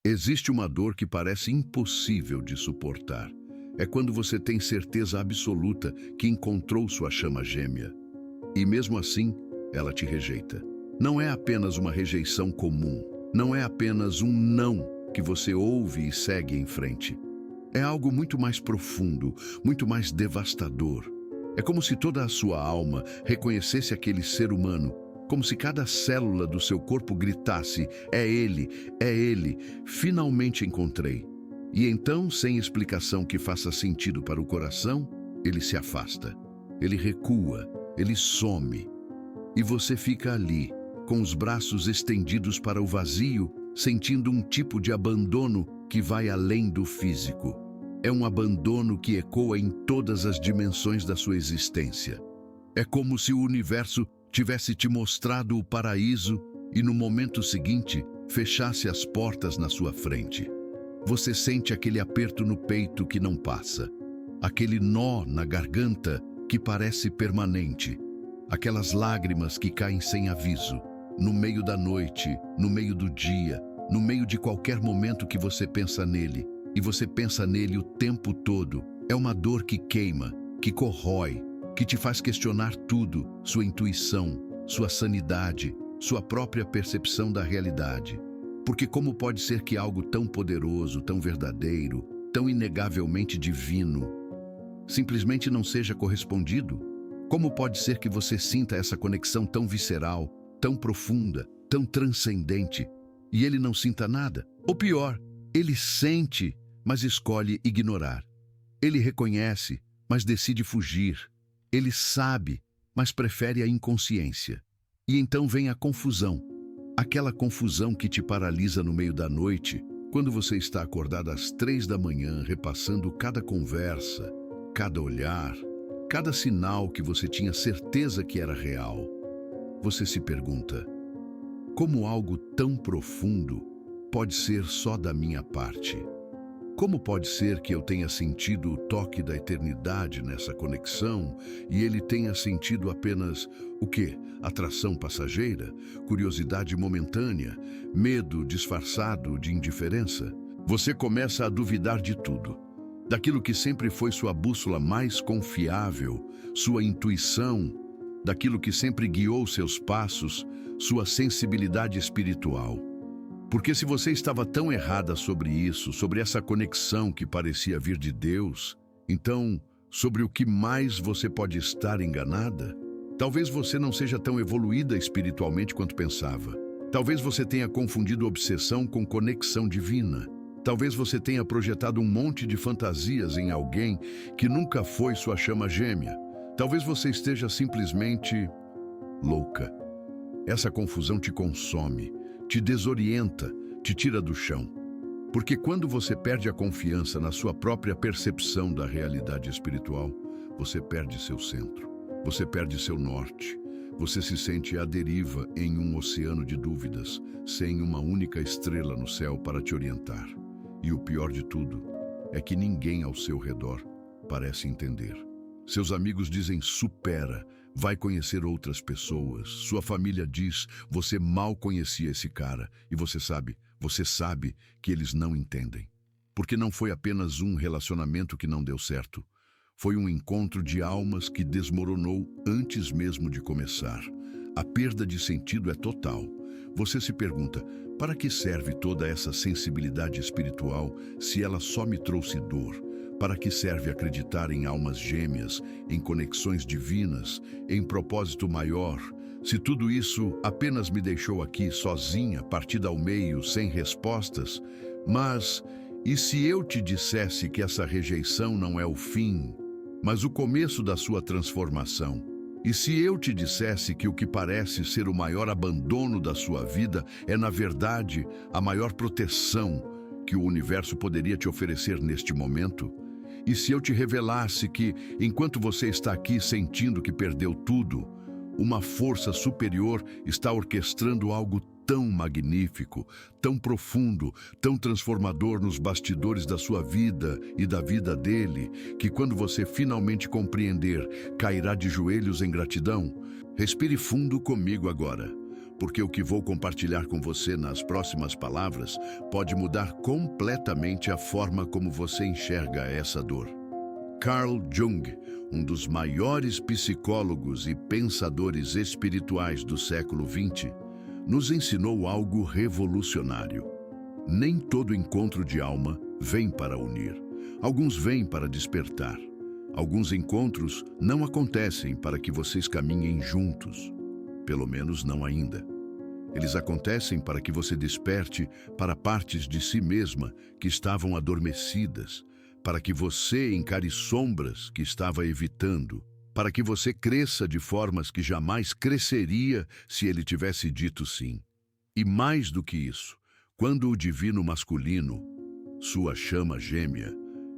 Existe uma dor que parece impossível de suportar. É quando você tem certeza absoluta que encontrou sua chama gêmea. E mesmo assim, ela te rejeita. Não é apenas uma rejeição comum. Não é apenas um não que você ouve e segue em frente. É algo muito mais profundo, muito mais devastador. É como se toda a sua alma reconhecesse aquele ser humano, como se cada célula do seu corpo gritasse: é ele, finalmente encontrei. E então, sem explicação que faça sentido para o coração, ele se afasta, ele recua, ele some. E você fica ali, com os braços estendidos para o vazio, sentindo um tipo de abandono que vai além do físico. É um abandono que ecoa em todas as dimensões da sua existência. É como se o universo tivesse te mostrado o paraíso e no momento seguinte fechasse as portas na sua frente. Você sente aquele aperto no peito que não passa, aquele nó na garganta que parece permanente, aquelas lágrimas que caem sem aviso, no meio da noite, no meio do dia, no meio de qualquer momento que você pensa nele, e você pensa nele o tempo todo. É uma dor que queima, que corrói, que te faz questionar tudo, sua intuição, sua sanidade, sua própria percepção da realidade. Porque como pode ser que algo tão poderoso, tão verdadeiro, tão inegavelmente divino, simplesmente não seja correspondido? Como pode ser que você sinta essa conexão tão visceral, tão profunda, tão transcendente, e ele não sinta nada? Ou pior, ele sente, mas escolhe ignorar. Ele reconhece, mas decide fugir. Ele sabe, mas prefere a inconsciência. E então vem a confusão. Aquela confusão que te paralisa no meio da noite, quando você está acordado às 3 da manhã, repassando cada conversa, cada olhar, cada sinal que você tinha certeza que era real. Você se pergunta: como algo tão profundo pode ser só da minha parte? Como pode ser que eu tenha sentido o toque da eternidade nessa conexão e ele tenha sentido apenas o quê? Atração passageira? Curiosidade momentânea? Medo disfarçado de indiferença? Você começa a duvidar de tudo. Daquilo que sempre foi sua bússola mais confiável, sua intuição, daquilo que sempre guiou seus passos, sua sensibilidade espiritual. Porque se você estava tão errada sobre isso, sobre essa conexão que parecia vir de Deus, então, sobre o que mais você pode estar enganada? Talvez você não seja tão evoluída espiritualmente quanto pensava. Talvez você tenha confundido obsessão com conexão divina. Talvez você tenha projetado um monte de fantasias em alguém que nunca foi sua chama gêmea. Talvez você esteja simplesmente louca. Essa confusão te consome, te desorienta, te tira do chão. Porque quando você perde a confiança na sua própria percepção da realidade espiritual, você perde seu centro, você perde seu norte, você se sente à deriva em um oceano de dúvidas, sem uma única estrela no céu para te orientar. E o pior de tudo é que ninguém ao seu redor parece entender. Seus amigos dizem: supera, vai conhecer outras pessoas. Sua família diz: você mal conhecia esse cara. E você sabe que eles não entendem. Porque não foi apenas um relacionamento que não deu certo. Foi um encontro de almas que desmoronou antes mesmo de começar. A perda de sentido é total. Você se pergunta: para que serve toda essa sensibilidade espiritual se ela só me trouxe dor? Para que serve acreditar em almas gêmeas, em conexões divinas, em propósito maior, se tudo isso apenas me deixou aqui sozinha, partida ao meio, sem respostas? Mas, e se eu te dissesse que essa rejeição não é o fim, mas o começo da sua transformação? E se eu te dissesse que o que parece ser o maior abandono da sua vida é, na verdade, a maior proteção que o universo poderia te oferecer neste momento? E se eu te revelasse que, enquanto você está aqui sentindo que perdeu tudo, uma força superior está orquestrando algo tão magnífico, tão profundo, tão transformador nos bastidores da sua vida e da vida dele, que quando você finalmente compreender, cairá de joelhos em gratidão? Respire fundo comigo agora. porque o que vou compartilhar com você nas próximas palavras pode mudar completamente a forma como você enxerga essa dor. Carl Jung, um dos maiores psicólogos e pensadores espirituais do século XX, nos ensinou algo revolucionário. Nem todo encontro de alma vem para unir. Alguns vêm para despertar. Alguns encontros não acontecem para que vocês caminhem juntos. Pelo menos não ainda. Eles acontecem para que você desperte para partes de si mesma que estavam adormecidas, para que você encare sombras que estava evitando, para que você cresça de formas que jamais cresceria se ele tivesse dito sim. E mais do que isso, quando o divino masculino, sua chama gêmea,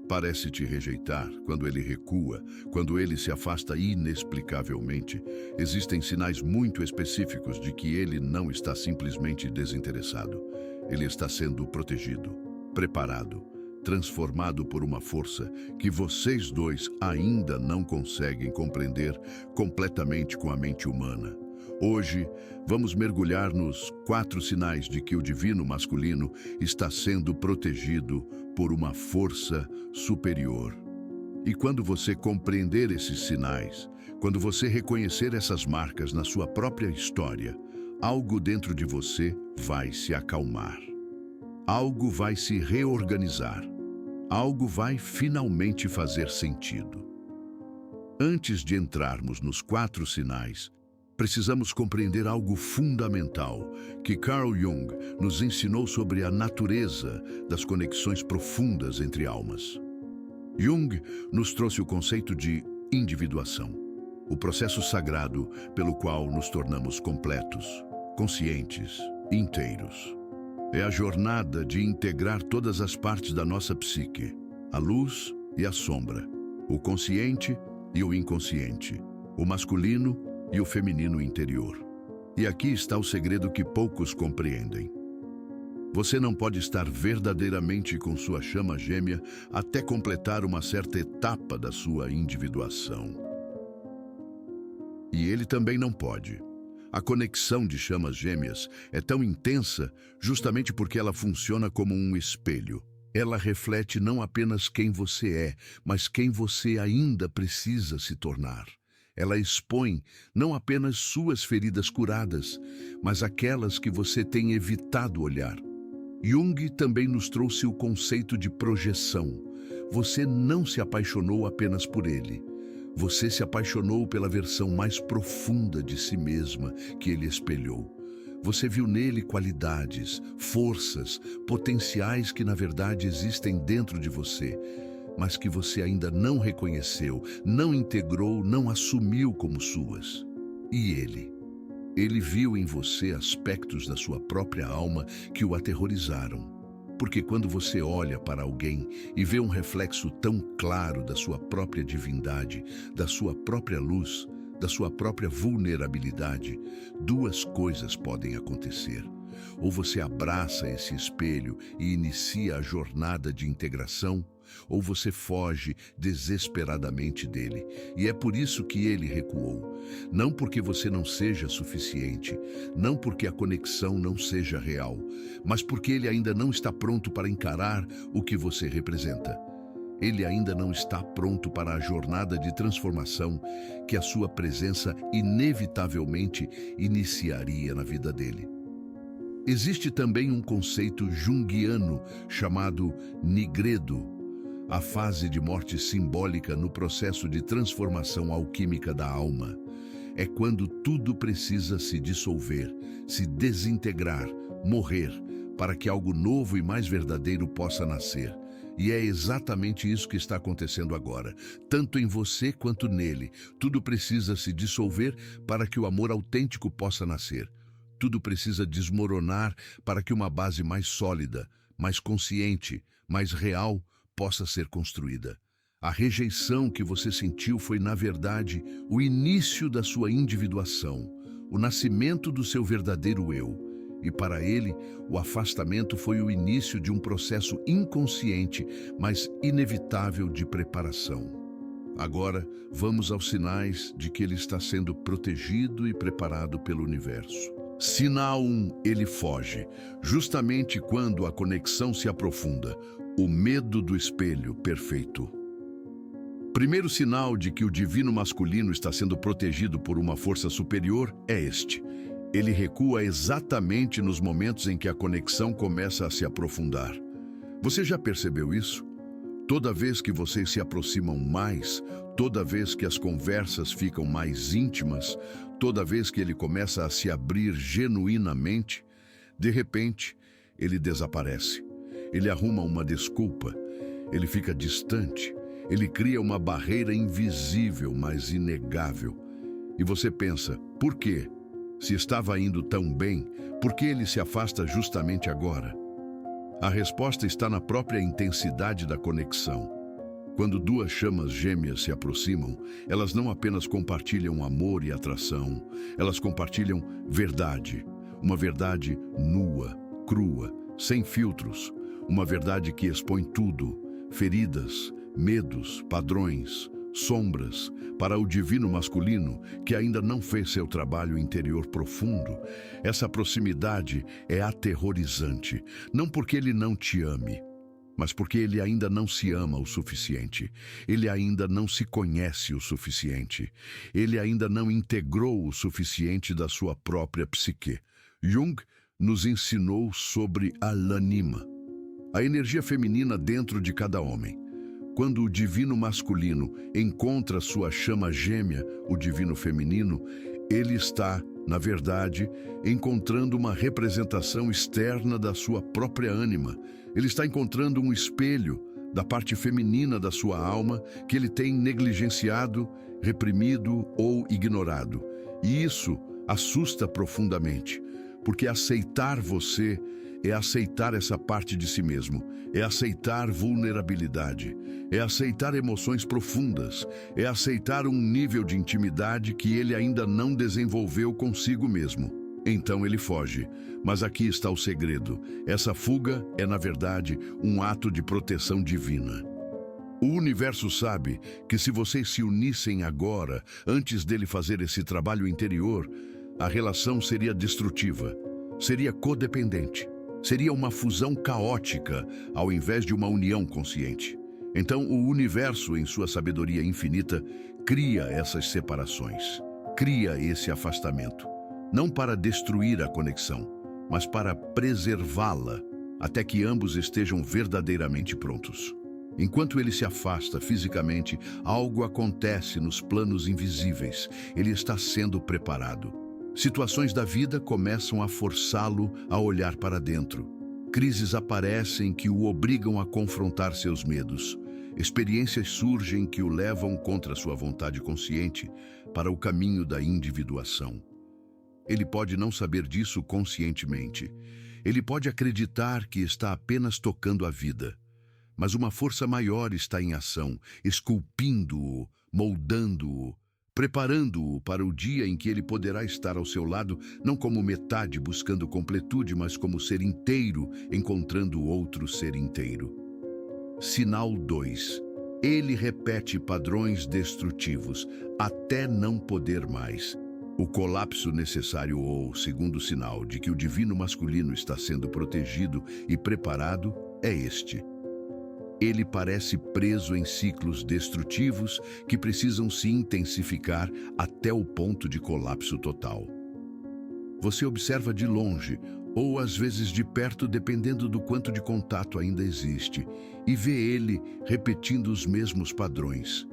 parece te rejeitar, quando ele recua, quando ele se afasta inexplicavelmente, existem sinais muito específicos de que ele não está simplesmente desinteressado. Ele está sendo protegido, preparado, transformado por uma força que vocês dois ainda não conseguem compreender completamente com a mente humana. Hoje, vamos mergulhar nos 4 sinais de que o divino masculino está sendo protegido por uma força superior. E quando você compreender esses sinais, quando você reconhecer essas marcas na sua própria história, algo dentro de você vai se acalmar. Algo vai se reorganizar. Algo vai finalmente fazer sentido. Antes de entrarmos nos 4 sinais, precisamos compreender algo fundamental que Carl Jung nos ensinou sobre a natureza das conexões profundas entre almas. Jung nos trouxe o conceito de individuação, o processo sagrado pelo qual nos tornamos completos, conscientes, inteiros. É a jornada de integrar todas as partes da nossa psique, a luz e a sombra, o consciente e o inconsciente, o masculino e o feminino interior. E aqui está o segredo que poucos compreendem. Você não pode estar verdadeiramente com sua chama gêmea até completar uma certa etapa da sua individuação. E ele também não pode. A conexão de chamas gêmeas é tão intensa justamente porque ela funciona como um espelho. Ela reflete não apenas quem você é, mas quem você ainda precisa se tornar. Ela expõe não apenas suas feridas curadas, mas aquelas que você tem evitado olhar. Jung também nos trouxe o conceito de projeção. Você não se apaixonou apenas por ele. Você se apaixonou pela versão mais profunda de si mesma que ele espelhou. Você viu nele qualidades, forças, potenciais que na verdade existem dentro de você, mas que você ainda não reconheceu, não integrou, não assumiu como suas. E ele viu em você aspectos da sua própria alma que o aterrorizaram. Porque quando você olha para alguém e vê um reflexo tão claro da sua própria divindade, da sua própria luz, da sua própria vulnerabilidade, 2 coisas podem acontecer. Ou você abraça esse espelho e inicia a jornada de integração, ou você foge desesperadamente dele. E é por isso que ele recuou. Não porque você não seja suficiente, não porque a conexão não seja real, mas porque ele ainda não está pronto para encarar o que você representa. Ele ainda não está pronto para a jornada de transformação que a sua presença inevitavelmente iniciaria na vida dele. Existe também um conceito junguiano chamado nigredo, a fase de morte simbólica no processo de transformação alquímica da alma. É quando tudo precisa se dissolver, se desintegrar, morrer, para que algo novo e mais verdadeiro possa nascer. E é exatamente isso que está acontecendo agora. Tanto em você quanto nele, tudo precisa se dissolver para que o amor autêntico possa nascer. Tudo precisa desmoronar para que uma base mais sólida, mais consciente, mais real possa ser construída. A rejeição que você sentiu foi, na verdade, o início da sua individuação, o nascimento do seu verdadeiro eu. E para ele, o afastamento foi o início de um processo inconsciente, mas inevitável de preparação. Agora, vamos aos sinais de que ele está sendo protegido e preparado pelo universo. Sinal 1, ele foge, justamente quando a conexão se aprofunda, o medo do espelho perfeito. Primeiro sinal de que o divino masculino está sendo protegido por uma força superior é este. Ele recua exatamente nos momentos em que a conexão começa a se aprofundar. Você já percebeu isso? Toda vez que vocês se aproximam mais, toda vez que as conversas ficam mais íntimas, toda vez que ele começa a se abrir genuinamente, de repente, ele desaparece. Ele arruma uma desculpa, ele fica distante, ele cria uma barreira invisível, mas inegável. E você pensa, por quê? Se estava indo tão bem, por que ele se afasta justamente agora? A resposta está na própria intensidade da conexão. Quando duas chamas gêmeas se aproximam, elas não apenas compartilham amor e atração, elas compartilham verdade. Uma verdade nua, crua, sem filtros. Uma verdade que expõe tudo, feridas, medos, padrões, sombras, para o divino masculino que ainda não fez seu trabalho interior profundo. Essa proximidade é aterrorizante, não porque ele não te ame, mas porque ele ainda não se ama o suficiente. Ele ainda não se conhece o suficiente. Ele ainda não integrou o suficiente da sua própria psique. Jung nos ensinou sobre a Lanima, a energia feminina dentro de cada homem. Quando o divino masculino encontra sua chama gêmea, o divino feminino, ele está, na verdade, encontrando uma representação externa da sua própria ânima. Ele está encontrando um espelho da parte feminina da sua alma que ele tem negligenciado, reprimido ou ignorado. E isso assusta profundamente, porque aceitar você é aceitar essa parte de si mesmo, é aceitar vulnerabilidade, é aceitar emoções profundas, é aceitar um nível de intimidade que ele ainda não desenvolveu consigo mesmo. Então ele foge. Mas aqui está o segredo. Essa fuga é, na verdade, um ato de proteção divina. O universo sabe que se vocês se unissem agora, antes dele fazer esse trabalho interior, a relação seria destrutiva, seria codependente. Seria uma fusão caótica, ao invés de uma união consciente. Então, o universo, em sua sabedoria infinita, cria essas separações, cria esse afastamento, não para destruir a conexão, mas para preservá-la, até que ambos estejam verdadeiramente prontos. Enquanto ele se afasta fisicamente, algo acontece nos planos invisíveis. Ele está sendo preparado. Situações da vida começam a forçá-lo a olhar para dentro. Crises aparecem que o obrigam a confrontar seus medos. Experiências surgem que o levam contra sua vontade consciente para o caminho da individuação. Ele pode não saber disso conscientemente. Ele pode acreditar que está apenas tocando a vida. Mas uma força maior está em ação, esculpindo-o, moldando-o, preparando-o para o dia em que ele poderá estar ao seu lado, não como metade buscando completude, mas como ser inteiro, encontrando outro ser inteiro. Sinal 2. Ele repete padrões destrutivos, até não poder mais. O colapso necessário ou segundo sinal de que o divino masculino está sendo protegido e preparado é este. Ele parece preso em ciclos destrutivos que precisam se intensificar até o ponto de colapso total. Você observa de longe, ou às vezes de perto, dependendo do quanto de contato ainda existe, e vê ele repetindo os mesmos padrões.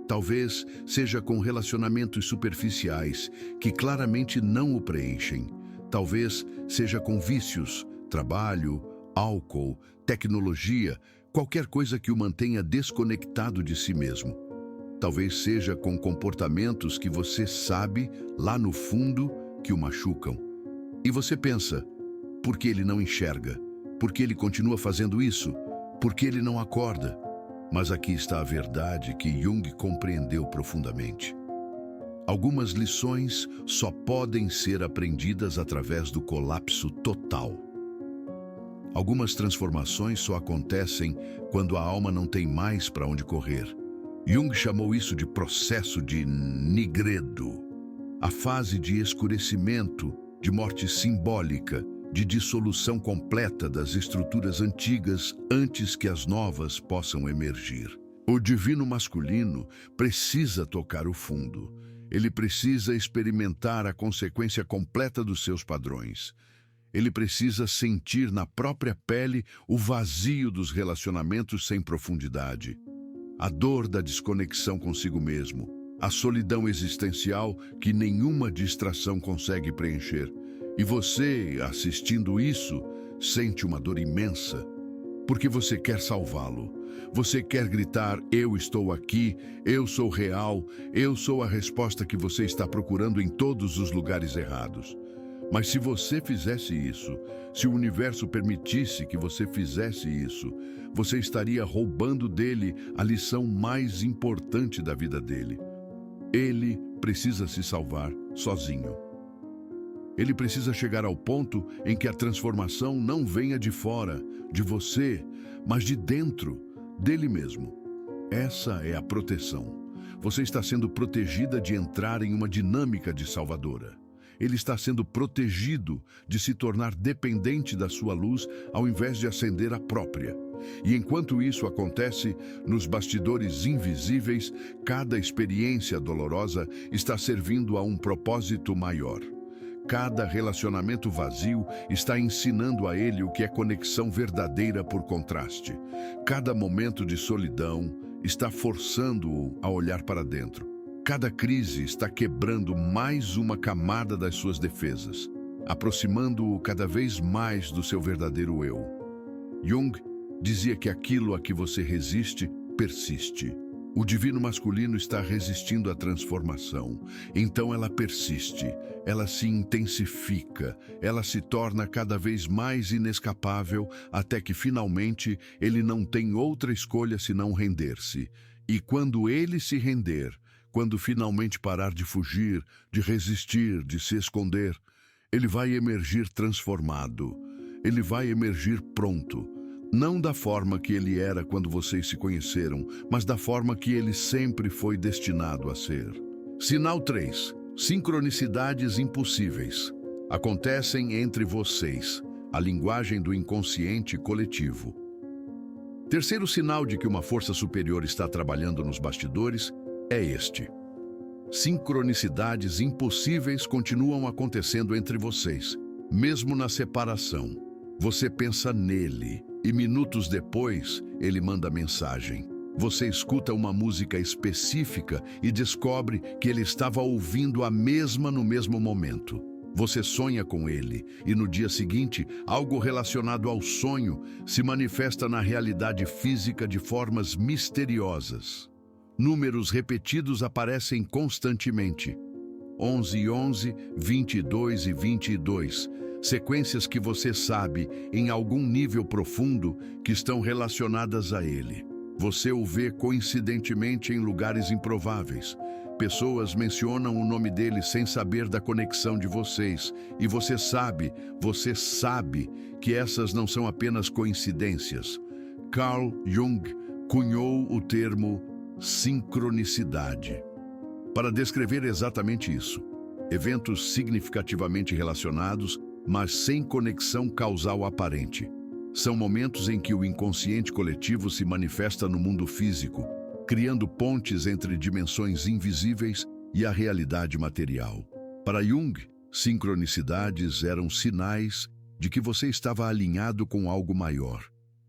Talvez seja com relacionamentos superficiais que claramente não o preenchem. Talvez seja com vícios, trabalho, álcool, tecnologia, qualquer coisa que o mantenha desconectado de si mesmo. Talvez seja com comportamentos que você sabe, lá no fundo, que o machucam. E você pensa, por que ele não enxerga? Por que ele continua fazendo isso? Por que ele não acorda? Mas aqui está a verdade que Jung compreendeu profundamente. Algumas lições só podem ser aprendidas através do colapso total. Algumas transformações só acontecem quando a alma não tem mais para onde correr. Jung chamou isso de processo de nigredo, a fase de escurecimento, de morte simbólica, de dissolução completa das estruturas antigas antes que as novas possam emergir. O divino masculino precisa tocar o fundo. Ele precisa experimentar a consequência completa dos seus padrões. Ele precisa sentir na própria pele o vazio dos relacionamentos sem profundidade, a dor da desconexão consigo mesmo, a solidão existencial que nenhuma distração consegue preencher. E você, assistindo isso, sente uma dor imensa, porque você quer salvá-lo. Você quer gritar: eu estou aqui, eu sou real, eu sou a resposta que você está procurando em todos os lugares errados. Mas se você fizesse isso, se o universo permitisse que você fizesse isso, você estaria roubando dele a lição mais importante da vida dele. Ele precisa se salvar sozinho. Ele precisa chegar ao ponto em que a transformação não venha de fora, de você, mas de dentro, dele mesmo. Essa é a proteção. Você está sendo protegida de entrar em uma dinâmica de salvadora. Ele está sendo protegido de se tornar dependente da sua luz ao invés de acender a própria. E enquanto isso acontece, nos bastidores invisíveis, cada experiência dolorosa está servindo a um propósito maior. Cada relacionamento vazio está ensinando a ele o que é conexão verdadeira por contraste. Cada momento de solidão está forçando-o a olhar para dentro. Cada crise está quebrando mais uma camada das suas defesas, aproximando-o cada vez mais do seu verdadeiro eu. Jung dizia que aquilo a que você resiste, persiste. O divino masculino está resistindo à transformação, então ela persiste, ela se intensifica, ela se torna cada vez mais inescapável até que finalmente ele não tem outra escolha senão render-se. E quando ele se render, quando finalmente parar de fugir, de resistir, de se esconder, ele vai emergir transformado, ele vai emergir pronto. Não da forma que ele era quando vocês se conheceram, mas da forma que ele sempre foi destinado a ser. Sinal 3. Sincronicidades impossíveis. Acontecem entre vocês, a linguagem do inconsciente coletivo. Terceiro sinal de que uma força superior está trabalhando nos bastidores é este. Sincronicidades impossíveis continuam acontecendo entre vocês, mesmo na separação. Você pensa nele e minutos depois ele manda mensagem. Você escuta uma música específica e descobre que ele estava ouvindo a mesma no mesmo momento. Você sonha com ele e no dia seguinte, algo relacionado ao sonho se manifesta na realidade física de formas misteriosas. Números repetidos aparecem constantemente. 11, 11, 22 e 22. Sequências que você sabe, em algum nível profundo, que estão relacionadas a ele. Você o vê coincidentemente em lugares improváveis. Pessoas mencionam o nome dele sem saber da conexão de vocês. E você sabe que essas não são apenas coincidências. Carl Jung cunhou o termo sincronicidade para descrever exatamente isso. Eventos significativamente relacionados, mas sem conexão causal aparente. São momentos em que o inconsciente coletivo se manifesta no mundo físico, criando pontes entre dimensões invisíveis e a realidade material. Para Jung, sincronicidades eram sinais de que você estava alinhado com algo maior.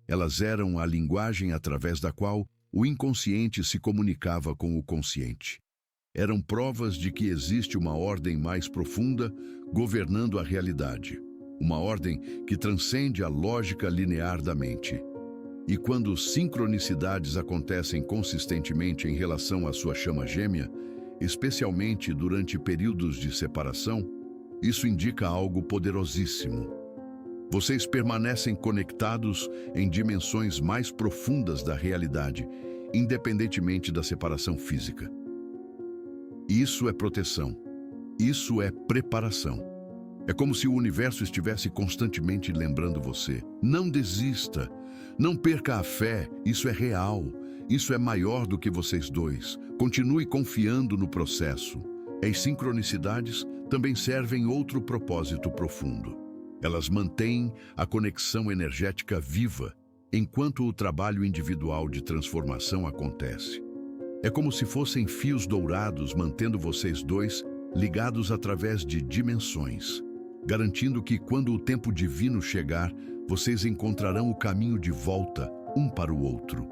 Elas eram a linguagem através da qual o inconsciente se comunicava com o consciente. Eram provas de que existe uma ordem mais profunda governando a realidade. Uma ordem que transcende a lógica linear da mente. E quando sincronicidades acontecem consistentemente em relação à sua chama gêmea, especialmente durante períodos de separação, isso indica algo poderosíssimo. Vocês permanecem conectados em dimensões mais profundas da realidade, independentemente da separação física. Isso é proteção. Isso é preparação. É como se o universo estivesse constantemente lembrando você. Não desista. Não perca a fé. Isso é real. Isso é maior do que vocês dois. Continue confiando no processo. As sincronicidades também servem outro propósito profundo. Elas mantêm a conexão energética viva enquanto o trabalho individual de transformação acontece. É como se fossem fios dourados mantendo vocês dois ligados através de dimensões, garantindo que quando o tempo divino chegar, vocês encontrarão o caminho de volta um para o outro.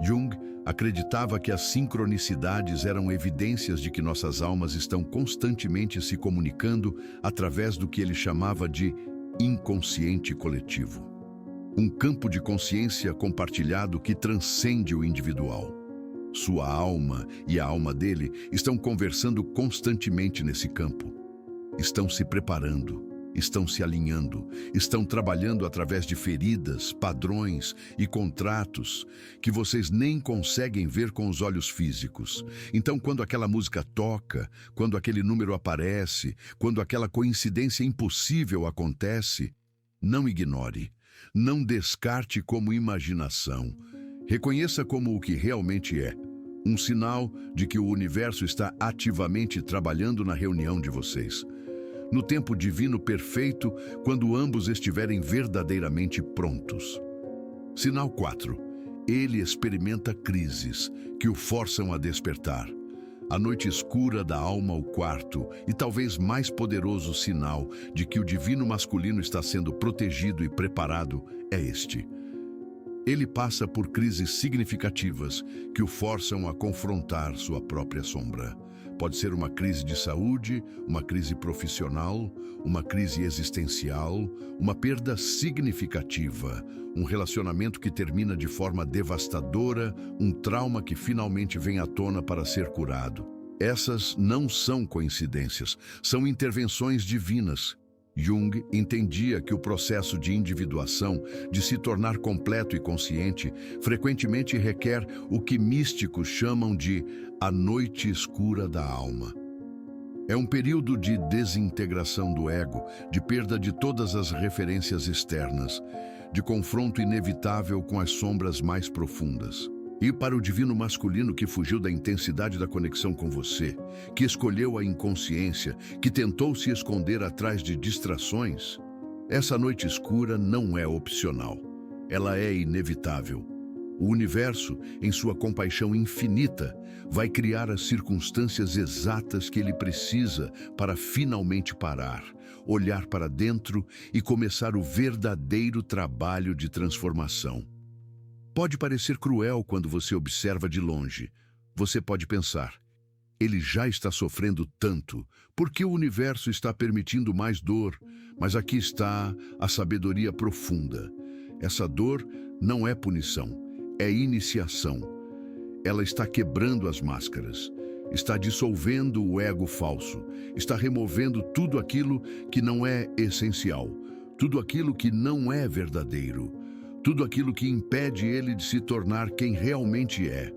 Jung acreditava que as sincronicidades eram evidências de que nossas almas estão constantemente se comunicando através do que ele chamava de inconsciente coletivo. Um campo de consciência compartilhado que transcende o individual. Sua alma e a alma dele estão conversando constantemente nesse campo. Estão se preparando, estão se alinhando, estão trabalhando através de feridas, padrões e contratos que vocês nem conseguem ver com os olhos físicos. Então, quando aquela música toca, quando aquele número aparece, quando aquela coincidência impossível acontece, não ignore, não descarte como imaginação. Reconheça como o que realmente é, um sinal de que o universo está ativamente trabalhando na reunião de vocês. No tempo divino perfeito, quando ambos estiverem verdadeiramente prontos. Sinal 4. Ele experimenta crises que o forçam a despertar. A noite escura da alma, o quarto e talvez mais poderoso sinal de que o divino masculino está sendo protegido e preparado é este. Ele passa por crises significativas que o forçam a confrontar sua própria sombra. Pode ser uma crise de saúde, uma crise profissional, uma crise existencial, uma perda significativa, um relacionamento que termina de forma devastadora, um trauma que finalmente vem à tona para ser curado. Essas não são coincidências, são intervenções divinas. Jung entendia que o processo de individuação, de se tornar completo e consciente, frequentemente requer o que místicos chamam de a noite escura da alma. É um período de desintegração do ego, de perda de todas as referências externas, de confronto inevitável com as sombras mais profundas. E para o divino masculino que fugiu da intensidade da conexão com você, que escolheu a inconsciência, que tentou se esconder atrás de distrações, essa noite escura não é opcional. Ela é inevitável. O universo, em sua compaixão infinita, vai criar as circunstâncias exatas que ele precisa para finalmente parar, olhar para dentro e começar o verdadeiro trabalho de transformação. Pode parecer cruel quando você observa de longe. Você pode pensar, ele já está sofrendo tanto, por que o universo está permitindo mais dor? Mas aqui está a sabedoria profunda. Essa dor não é punição, é iniciação. Ela está quebrando as máscaras, está dissolvendo o ego falso, está removendo tudo aquilo que não é essencial, tudo aquilo que não é verdadeiro. Tudo aquilo que impede ele de se tornar quem realmente é.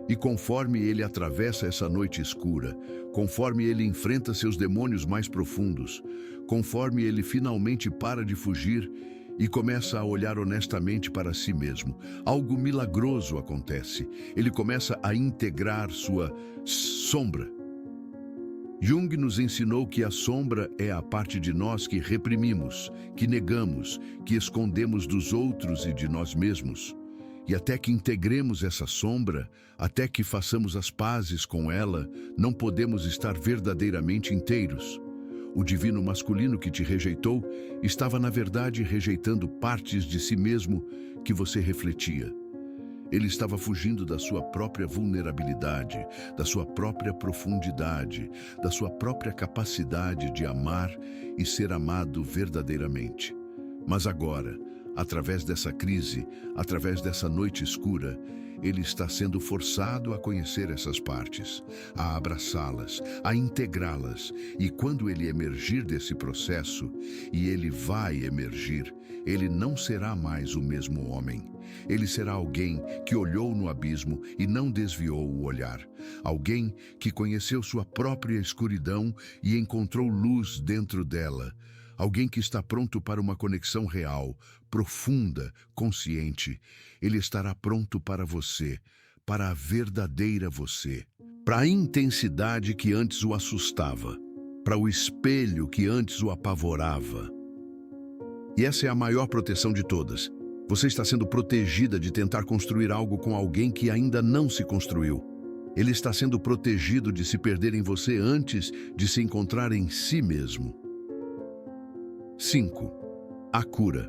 E conforme ele atravessa essa noite escura, conforme ele enfrenta seus demônios mais profundos, conforme ele finalmente para de fugir e começa a olhar honestamente para si mesmo, algo milagroso acontece. Ele começa a integrar sua sombra. Jung nos ensinou que a sombra é a parte de nós que reprimimos, que negamos, que escondemos dos outros e de nós mesmos. E até que integremos essa sombra, até que façamos as pazes com ela, não podemos estar verdadeiramente inteiros. O divino masculino que te rejeitou estava, na verdade, rejeitando partes de si mesmo que você refletia. Ele estava fugindo da sua própria vulnerabilidade, da sua própria profundidade, da sua própria capacidade de amar e ser amado verdadeiramente. Mas agora, através dessa crise, através dessa noite escura, ele está sendo forçado a conhecer essas partes, a abraçá-las, a integrá-las. E quando ele emergir desse processo, e ele vai emergir, ele não será mais o mesmo homem. Ele será alguém que olhou no abismo e não desviou o olhar. Alguém que conheceu sua própria escuridão e encontrou luz dentro dela. Alguém que está pronto para uma conexão real, profunda, consciente. Ele estará pronto para você, para a verdadeira você, para a intensidade que antes o assustava. para o espelho que antes o apavorava. E essa é a maior proteção de todas. Você está sendo protegida de tentar construir algo com alguém que ainda não se construiu. Ele está sendo protegido de se perder em você antes de se encontrar em si mesmo. 5. A cura.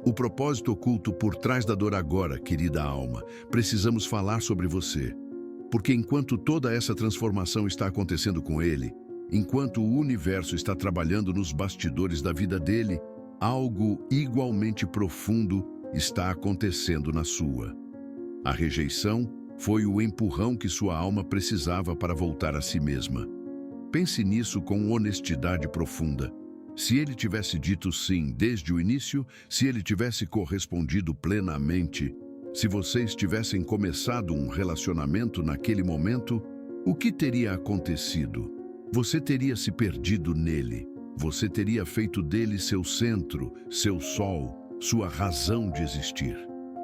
O propósito oculto por trás da dor agora, querida alma. Precisamos falar sobre você. Porque enquanto toda essa transformação está acontecendo com ele, enquanto o universo está trabalhando nos bastidores da vida dele, algo igualmente profundo está acontecendo na sua. A rejeição foi o empurrão que sua alma precisava para voltar a si mesma. Pense nisso com honestidade profunda. Se ele tivesse dito sim desde o início, se ele tivesse correspondido plenamente, se vocês tivessem começado um relacionamento naquele momento, o que teria acontecido? Você teria se perdido nele. Você teria feito dele seu centro, seu sol, sua razão de existir.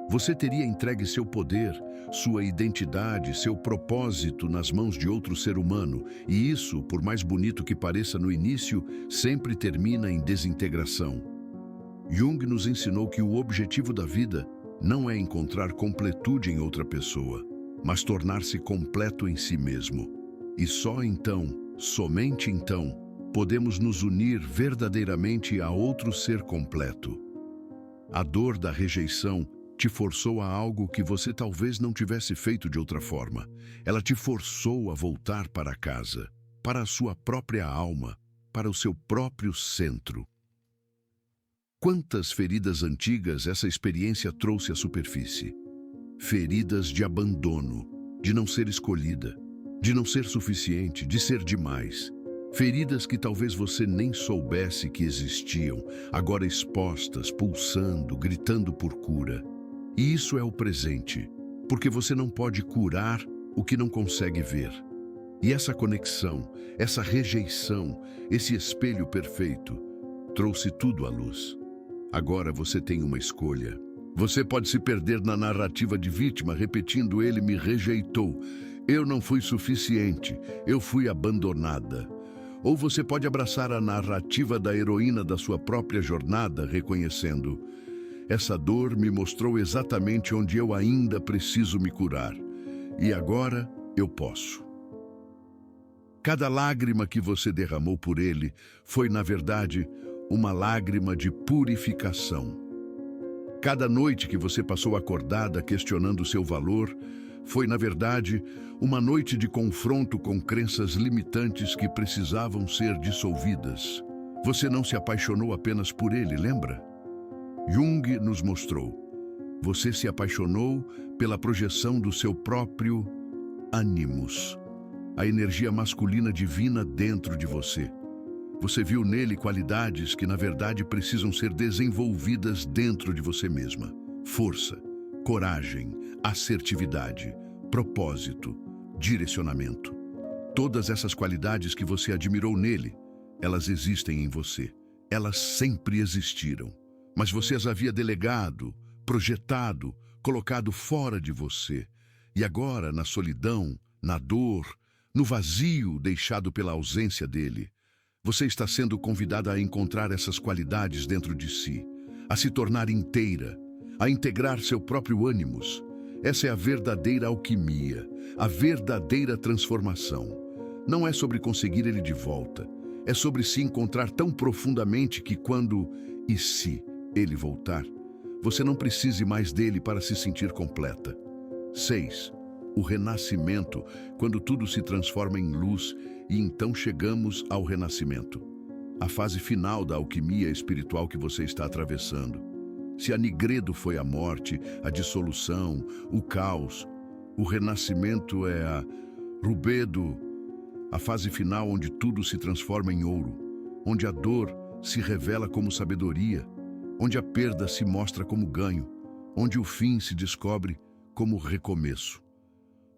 Você teria entregue seu poder, sua identidade, seu propósito nas mãos de outro ser humano, e isso, por mais bonito que pareça no início, sempre termina em desintegração. Jung nos ensinou que o objetivo da vida não é encontrar completude em outra pessoa, mas tornar-se completo em si mesmo. E só então, somente então, podemos nos unir verdadeiramente a outro ser completo. A dor da rejeição te forçou a algo que você talvez não tivesse feito de outra forma. Ela te forçou a voltar para casa, para a sua própria alma, para o seu próprio centro. Quantas feridas antigas essa experiência trouxe à superfície? Feridas de abandono, de não ser escolhida, de não ser suficiente, de ser demais. Feridas que talvez você nem soubesse que existiam, agora expostas, pulsando, gritando por cura. E isso é o presente, porque você não pode curar o que não consegue ver. E essa conexão, essa rejeição, esse espelho perfeito, trouxe tudo à luz. Agora você tem uma escolha. Você pode se perder na narrativa de vítima, repetindo: ele me rejeitou, eu não fui suficiente, eu fui abandonada. Ou você pode abraçar a narrativa da heroína da sua própria jornada, reconhecendo: essa dor me mostrou exatamente onde eu ainda preciso me curar. E agora eu posso. Cada lágrima que você derramou por ele foi, na verdade, uma lágrima de purificação. Cada noite que você passou acordada questionando seu valor foi, na verdade, uma noite de confronto com crenças limitantes que precisavam ser dissolvidas. Você não se apaixonou apenas por ele, lembra? Jung nos mostrou. Você se apaixonou pela projeção do seu próprio ânimos, a energia masculina divina dentro de você. Você viu nele qualidades que, na verdade, precisam ser desenvolvidas dentro de você mesma. Força, coragem, assertividade, propósito, direcionamento. Todas essas qualidades que você admirou nele, elas existem em você. Elas sempre existiram. Mas você as havia delegado, projetado, colocado fora de você. E agora, na solidão, na dor, no vazio deixado pela ausência dele, você está sendo convidada a encontrar essas qualidades dentro de si, a se tornar inteira, a integrar seu próprio ânimos. Essa é a verdadeira alquimia, a verdadeira transformação. Não é sobre conseguir ele de volta, é sobre se encontrar tão profundamente que quando e se ele voltar, você não precise mais dele para se sentir completa. 6. O renascimento, quando tudo se transforma em luz e então chegamos ao renascimento. A fase final da alquimia espiritual que você está atravessando. Se a Nigredo foi a morte, a dissolução, o caos, o renascimento é a Rubedo, a fase final onde tudo se transforma em ouro, onde a dor se revela como sabedoria, onde a perda se mostra como ganho, onde o fim se descobre como recomeço.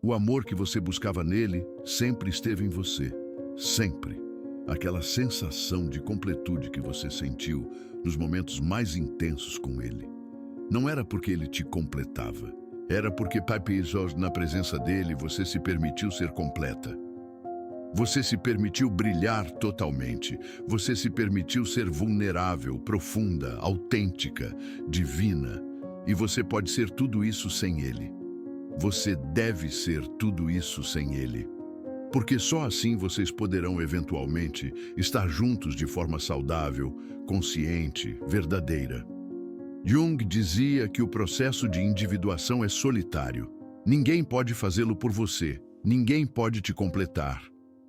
O amor que você buscava nele sempre esteve em você, sempre. Aquela sensação de completude que você sentiu nos momentos mais intensos com ele. Não era porque ele te completava, era porque, na presença dele, você se permitiu ser completa. Você se permitiu brilhar totalmente. Você se permitiu ser vulnerável, profunda, autêntica, divina. E você pode ser tudo isso sem ele. Você deve ser tudo isso sem ele. Porque só assim vocês poderão, eventualmente, estar juntos de forma saudável, consciente, verdadeira. Jung dizia que o processo de individuação é solitário. Ninguém pode fazê-lo por você. Ninguém pode te completar.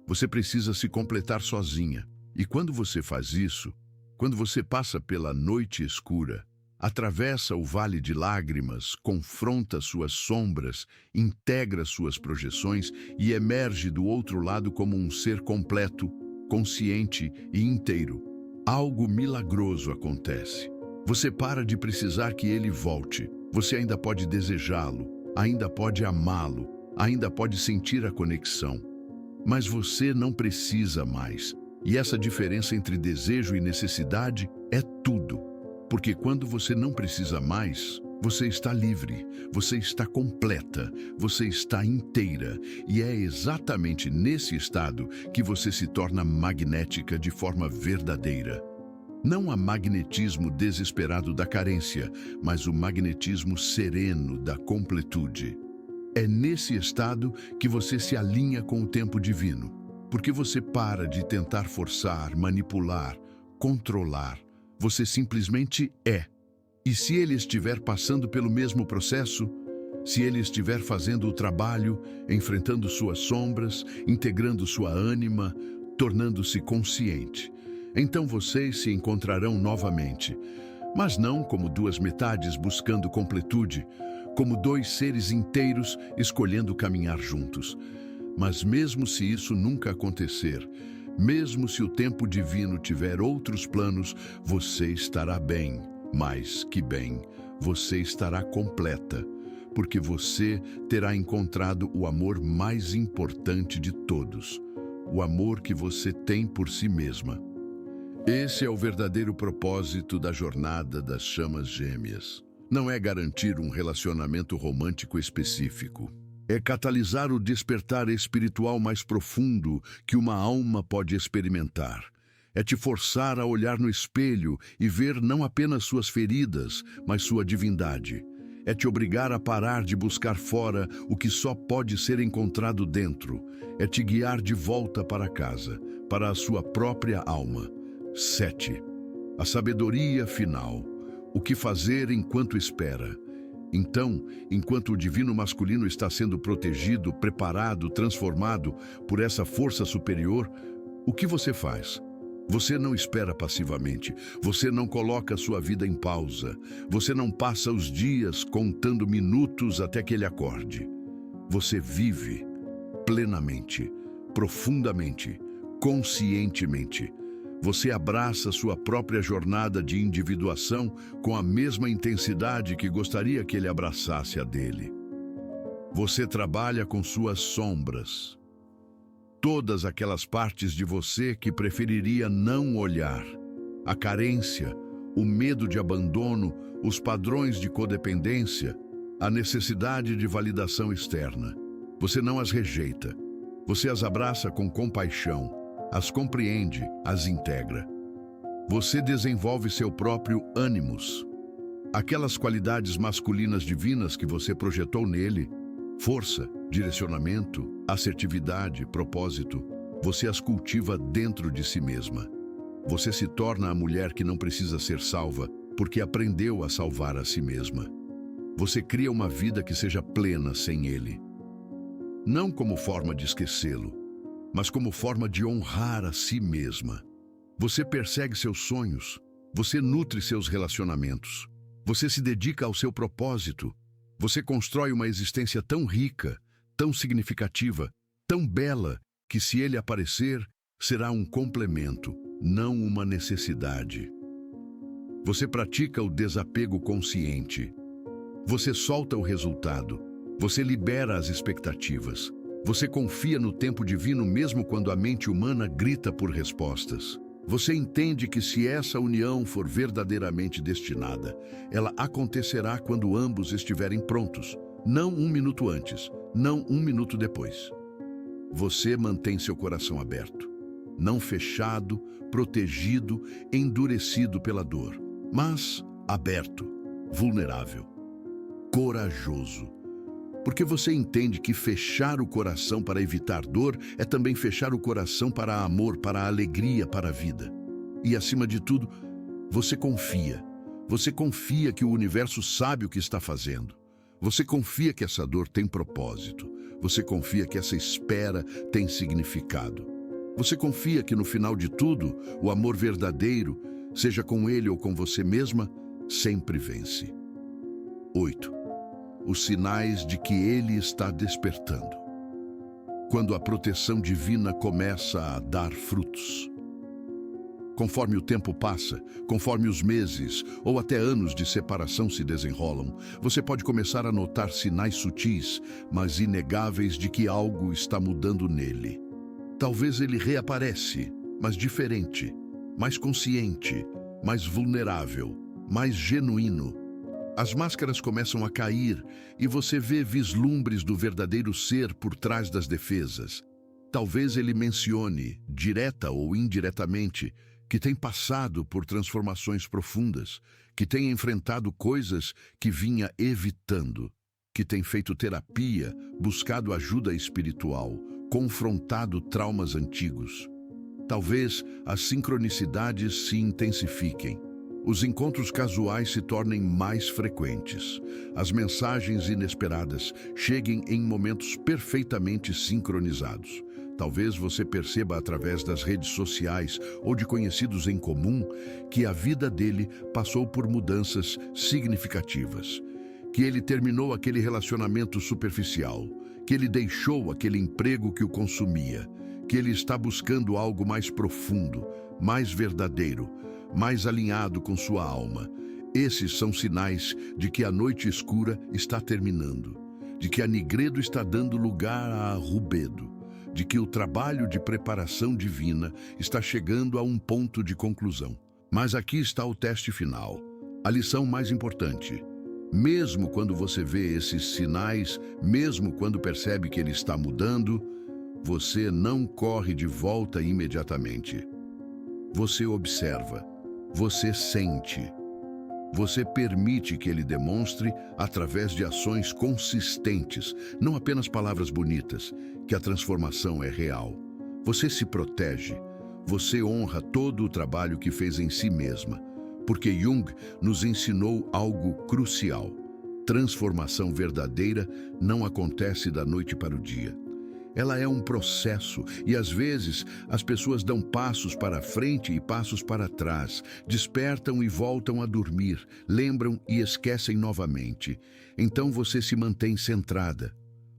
Você precisa se completar sozinha. E quando você faz isso, quando você passa pela noite escura, atravessa o vale de lágrimas, confronta suas sombras, integra suas projeções e emerge do outro lado como um ser completo, consciente e inteiro, algo milagroso acontece. Você para de precisar que ele volte. Você ainda pode desejá-lo, ainda pode amá-lo, ainda pode sentir a conexão. Mas você não precisa mais. E essa diferença entre desejo e necessidade é tudo. Porque quando você não precisa mais, você está livre, você está completa, você está inteira. E é exatamente nesse estado que você se torna magnética de forma verdadeira. Não há magnetismo desesperado da carência, mas o magnetismo sereno da completude. É nesse estado que você se alinha com o tempo divino, porque você para de tentar forçar, manipular, controlar. Você simplesmente é. E se ele estiver passando pelo mesmo processo, se ele estiver fazendo o trabalho, enfrentando suas sombras, integrando sua ânima, tornando-se consciente, então vocês se encontrarão novamente, mas não como duas metades buscando completude, como dois seres inteiros escolhendo caminhar juntos. Mas mesmo se isso nunca acontecer, mesmo se o tempo divino tiver outros planos, você estará bem, mais que bem, você estará completa, porque você terá encontrado o amor mais importante de todos, o amor que você tem por si mesma. Esse é o verdadeiro propósito da jornada das chamas gêmeas. Não é garantir um relacionamento romântico específico. É catalisar o despertar espiritual mais profundo que uma alma pode experimentar. É te forçar a olhar no espelho e ver não apenas suas feridas, mas sua divindade. É te obrigar a parar de buscar fora o que só pode ser encontrado dentro. É te guiar de volta para casa, para a sua própria alma. 7. A sabedoria final. O que fazer enquanto espera? Então, enquanto o divino masculino está sendo protegido, preparado, transformado por essa força superior, o que você faz? Você não espera passivamente, você não coloca sua vida em pausa, você não passa os dias contando minutos até que ele acorde. Você vive plenamente, profundamente, conscientemente. Você abraça sua própria jornada de individuação com a mesma intensidade que gostaria que ele abraçasse a dele. Você trabalha com suas sombras. Todas aquelas partes de você que preferiria não olhar. A carência, o medo de abandono, os padrões de codependência, a necessidade de validação externa. Você não as rejeita. Você as abraça com compaixão. As compreende, as integra. Você desenvolve seu próprio ânimos. Aquelas qualidades masculinas divinas que você projetou nele, força, direcionamento, assertividade, propósito, você as cultiva dentro de si mesma. Você se torna a mulher que não precisa ser salva, porque aprendeu a salvar a si mesma. Você cria uma vida que seja plena sem ele. Não como forma de esquecê-lo, mas como forma de honrar a si mesma. Você persegue seus sonhos, você nutre seus relacionamentos, você se dedica ao seu propósito, você constrói uma existência tão rica, tão significativa, tão bela, que se ele aparecer, será um complemento, não uma necessidade. Você pratica o desapego consciente. Você solta o resultado, você libera as expectativas. Você confia no tempo divino mesmo quando a mente humana grita por respostas. Você entende que se essa união for verdadeiramente destinada, ela acontecerá quando ambos estiverem prontos, não um minuto antes, não um minuto depois. Você mantém seu coração aberto, não fechado, protegido, endurecido pela dor, mas aberto, vulnerável, corajoso. Porque você entende que fechar o coração para evitar dor é também fechar o coração para amor, para alegria, para a vida. E, acima de tudo, você confia. Você confia que o universo sabe o que está fazendo. Você confia que essa dor tem propósito. Você confia que essa espera tem significado. Você confia que, no final de tudo, o amor verdadeiro, seja com ele ou com você mesma, sempre vence. 8. Os sinais de que ele está despertando. Quando a proteção divina começa a dar frutos. Conforme o tempo passa, conforme os meses ou até anos de separação se desenrolam, você pode começar a notar sinais sutis, mas inegáveis de que algo está mudando nele. Talvez ele reaparece, mas diferente, mais consciente, mais vulnerável, mais genuíno. As máscaras começam a cair e você vê vislumbres do verdadeiro ser por trás das defesas. Talvez ele mencione, direta ou indiretamente, que tem passado por transformações profundas, que tem enfrentado coisas que vinha evitando, que tem feito terapia, buscado ajuda espiritual, confrontado traumas antigos. Talvez as sincronicidades se intensifiquem. Os encontros casuais se tornem mais frequentes. As mensagens inesperadas cheguem em momentos perfeitamente sincronizados. Talvez você perceba através das redes sociais ou de conhecidos em comum que a vida dele passou por mudanças significativas, que ele terminou aquele relacionamento superficial, que ele deixou aquele emprego que o consumia, que ele está buscando algo mais profundo, mais verdadeiro, mais alinhado com sua alma. Esses são sinais de que a noite escura está terminando, de que a Nigredo está dando lugar a Rubedo, de que o trabalho de preparação divina está chegando a um ponto de conclusão. Mas aqui está o teste final, a lição mais importante. Mesmo quando você vê esses sinais, mesmo quando percebe que ele está mudando, você não corre de volta imediatamente. Você observa, você sente, você permite que ele demonstre, através de ações consistentes, não apenas palavras bonitas, que a transformação é real. Você se protege, você honra todo o trabalho que fez em si mesma, porque Jung nos ensinou algo crucial. Transformação verdadeira não acontece da noite para o dia. Ela é um processo e, às vezes, as pessoas dão passos para frente e passos para trás, despertam e voltam a dormir, lembram e esquecem novamente. Então você se mantém centrada.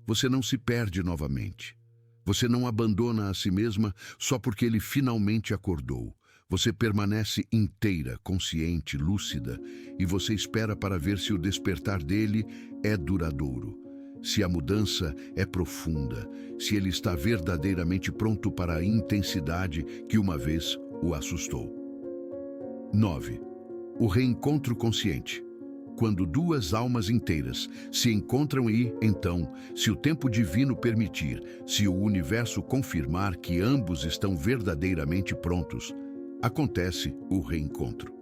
Você não se perde novamente. Você não abandona a si mesma só porque ele finalmente acordou. Você permanece inteira, consciente, lúcida, e você espera para ver se o despertar dele é duradouro. Se a mudança é profunda, se ele está verdadeiramente pronto para a intensidade que uma vez o assustou. 9. O reencontro consciente. Quando duas almas inteiras se encontram e, então, se o tempo divino permitir, se o universo confirmar que ambos estão verdadeiramente prontos, acontece o reencontro.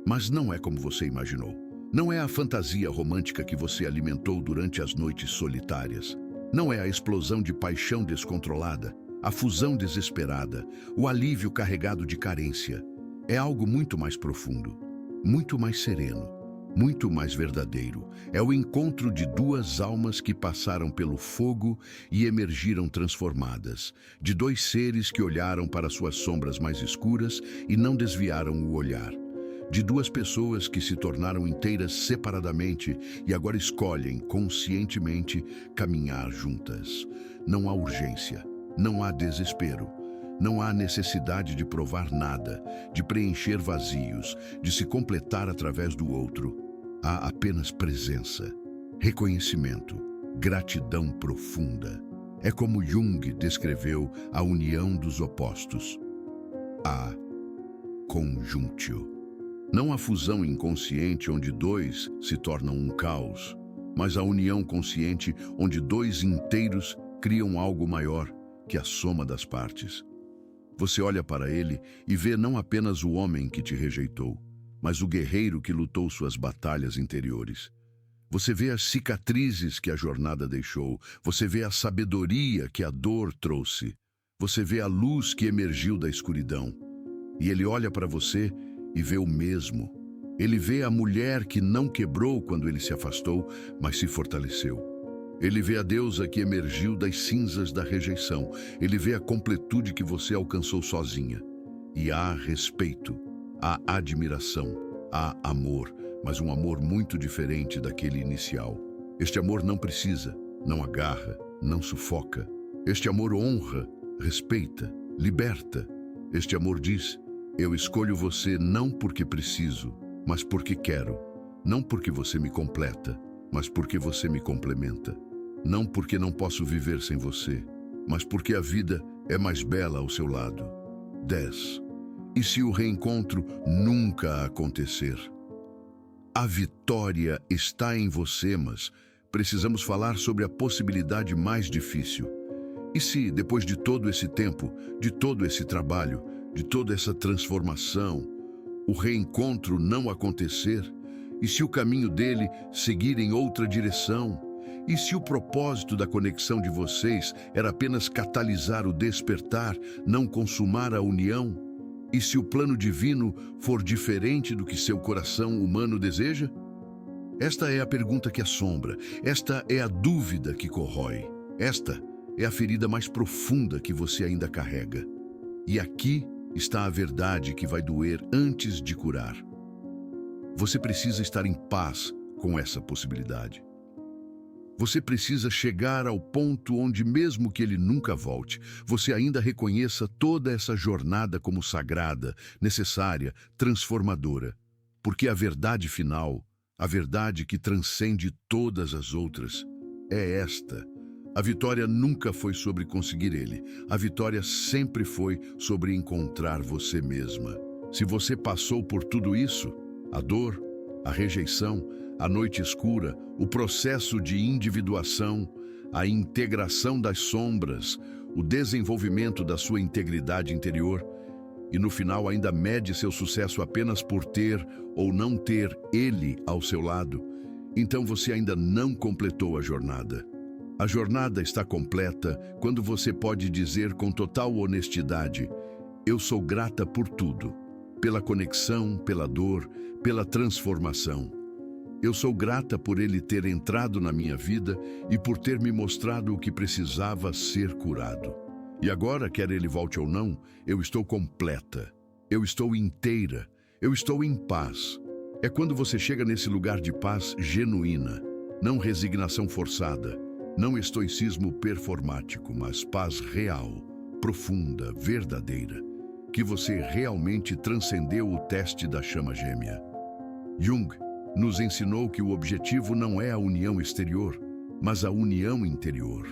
Mas não é como você imaginou. Não é a fantasia romântica que você alimentou durante as noites solitárias. Não é a explosão de paixão descontrolada, a fusão desesperada, o alívio carregado de carência. É algo muito mais profundo, muito mais sereno, muito mais verdadeiro. É o encontro de duas almas que passaram pelo fogo e emergiram transformadas, de dois seres que olharam para suas sombras mais escuras e não desviaram o olhar. De duas pessoas que se tornaram inteiras separadamente e agora escolhem conscientemente caminhar juntas. Não há urgência, não há desespero, não há necessidade de provar nada, de preencher vazios, de se completar através do outro. Há apenas presença, reconhecimento, gratidão profunda. É como Jung descreveu a união dos opostos. A conjunctio. Não a fusão inconsciente onde dois se tornam um caos, mas a união consciente onde dois inteiros criam algo maior, que a soma das partes. Você olha para ele e vê não apenas o homem que te rejeitou, mas o guerreiro que lutou suas batalhas interiores. Você vê as cicatrizes que a jornada deixou, você vê a sabedoria que a dor trouxe, você vê a luz que emergiu da escuridão. E ele olha para você e vê o mesmo. Ele vê a mulher que não quebrou quando ele se afastou, mas se fortaleceu. Ele vê a deusa que emergiu das cinzas da rejeição. Ele vê a completude que você alcançou sozinha. E há respeito, há admiração, há amor, mas um amor muito diferente daquele inicial. Este amor não precisa, não agarra, não sufoca. Este amor honra, respeita, liberta. Este amor diz: eu escolho você não porque preciso, mas porque quero. Não porque você me completa, mas porque você me complementa. Não porque não posso viver sem você, mas porque a vida é mais bela ao seu lado. 10. E se o reencontro nunca acontecer? A vitória está em você, mas precisamos falar sobre a possibilidade mais difícil. E se, depois de todo esse tempo, de todo esse trabalho, de toda essa transformação, o reencontro não acontecer? E se o caminho dele seguir em outra direção? E se o propósito da conexão de vocês era apenas catalisar o despertar, não consumar a união? E se o plano divino for diferente do que seu coração humano deseja? Esta é a pergunta que assombra, esta é a dúvida que corrói, esta é a ferida mais profunda que você ainda carrega. E aqui está a verdade que vai doer antes de curar. Você precisa estar em paz com essa possibilidade. Você precisa chegar ao ponto onde, mesmo que ele nunca volte, você ainda reconheça toda essa jornada como sagrada, necessária, transformadora. Porque a verdade final, a verdade que transcende todas as outras, é esta. A vitória nunca foi sobre conseguir ele. A vitória sempre foi sobre encontrar você mesma. Se você passou por tudo isso, a dor, a rejeição, a noite escura, o processo de individuação, a integração das sombras, o desenvolvimento da sua integridade interior, e no final ainda mede seu sucesso apenas por ter ou não ter ele ao seu lado, então você ainda não completou a jornada. A jornada está completa quando você pode dizer com total honestidade: eu sou grata por tudo, pela conexão, pela dor, pela transformação. Eu sou grata por ele ter entrado na minha vida e por ter me mostrado o que precisava ser curado. E agora, quer ele volte ou não, eu estou completa, eu estou inteira, eu estou em paz. É quando você chega nesse lugar de paz genuína, não resignação forçada, não estoicismo performático, mas paz real, profunda, verdadeira, que você realmente transcendeu o teste da chama gêmea. Jung nos ensinou que o objetivo não é a união exterior, mas a união interior.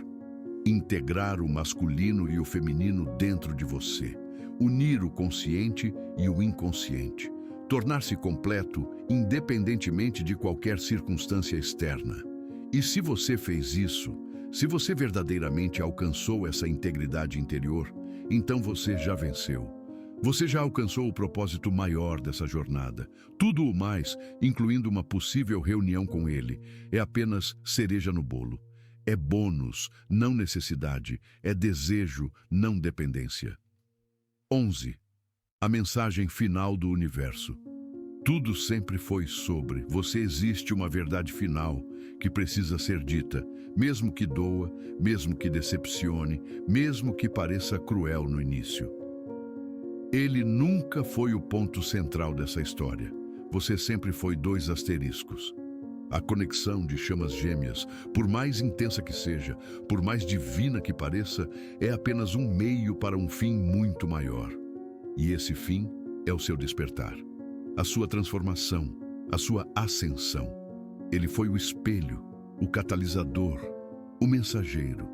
Integrar o masculino e o feminino dentro de você. Unir o consciente e o inconsciente. Tornar-se completo independentemente de qualquer circunstância externa. E se você fez isso, se você verdadeiramente alcançou essa integridade interior, então você já venceu. Você já alcançou o propósito maior dessa jornada. Tudo o mais, incluindo uma possível reunião com ele, é apenas cereja no bolo. É bônus, não necessidade. É desejo, não dependência. 11. A mensagem final do universo. Tudo sempre foi sobre. Você existe uma verdade final que precisa ser dita, mesmo que doa, mesmo que decepcione, mesmo que pareça cruel no início. Ele nunca foi o ponto central dessa história. Você sempre foi 2 asteriscos. A conexão de chamas gêmeas, por mais intensa que seja, por mais divina que pareça, é apenas um meio para um fim muito maior. E esse fim é o seu despertar, a sua transformação, a sua ascensão. Ele foi o espelho, o catalisador, o mensageiro.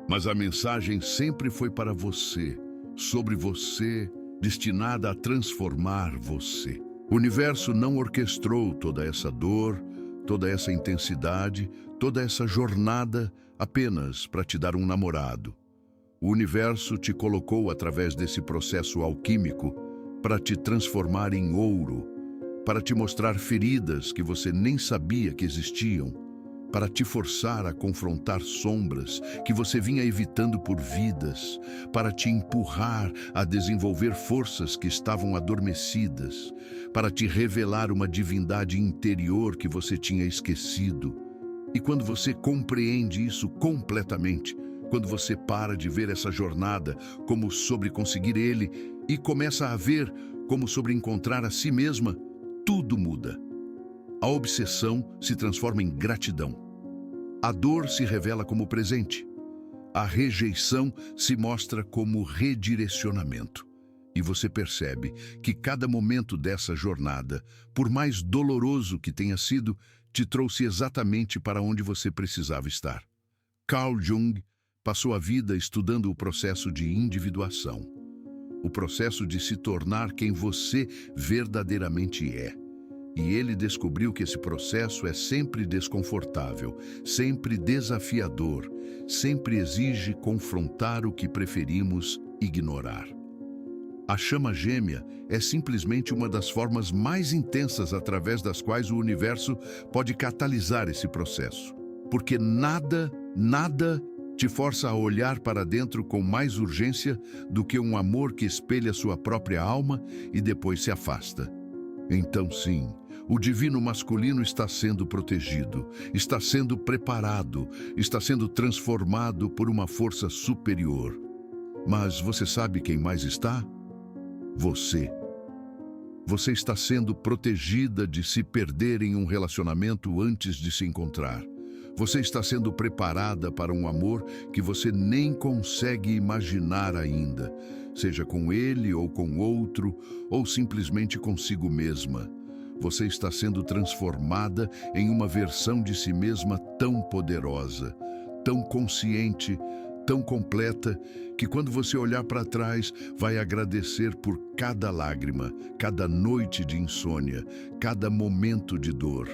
Mas a mensagem sempre foi para você, sobre você, destinada a transformar você. O universo não orquestrou toda essa dor, toda essa intensidade, toda essa jornada apenas para te dar um namorado. O universo te colocou através desse processo alquímico para te transformar em ouro, para te mostrar feridas que você nem sabia que existiam, para te forçar a confrontar sombras que você vinha evitando por vidas, para te empurrar a desenvolver forças que estavam adormecidas, para te revelar uma divindade interior que você tinha esquecido. E quando você compreende isso completamente, quando você para de ver essa jornada como sobre conseguir ele e começa a ver como sobre encontrar a si mesma, tudo muda. A obsessão se transforma em gratidão. A dor se revela como presente. A rejeição se mostra como redirecionamento. E você percebe que cada momento dessa jornada, por mais doloroso que tenha sido, te trouxe exatamente para onde você precisava estar. Carl Jung passou a vida estudando o processo de individuação, o processo de se tornar quem você verdadeiramente é. E ele descobriu que esse processo é sempre desconfortável, sempre desafiador, sempre exige confrontar o que preferimos ignorar. A chama gêmea é simplesmente uma das formas mais intensas através das quais o universo pode catalisar esse processo. Porque nada te força a olhar para dentro com mais urgência do que um amor que espelha sua própria alma e depois se afasta. Então, sim, o divino masculino está sendo protegido, está sendo preparado, está sendo transformado por uma força superior. Mas você sabe quem mais está? Você. Você está sendo protegida de se perder em um relacionamento antes de se encontrar. Você está sendo preparada para um amor que você nem consegue imaginar ainda, seja com ele ou com outro, ou simplesmente consigo mesma. Você está sendo transformada em uma versão de si mesma tão poderosa, tão consciente, tão completa, que quando você olhar para trás, vai agradecer por cada lágrima, cada noite de insônia, cada momento de dor.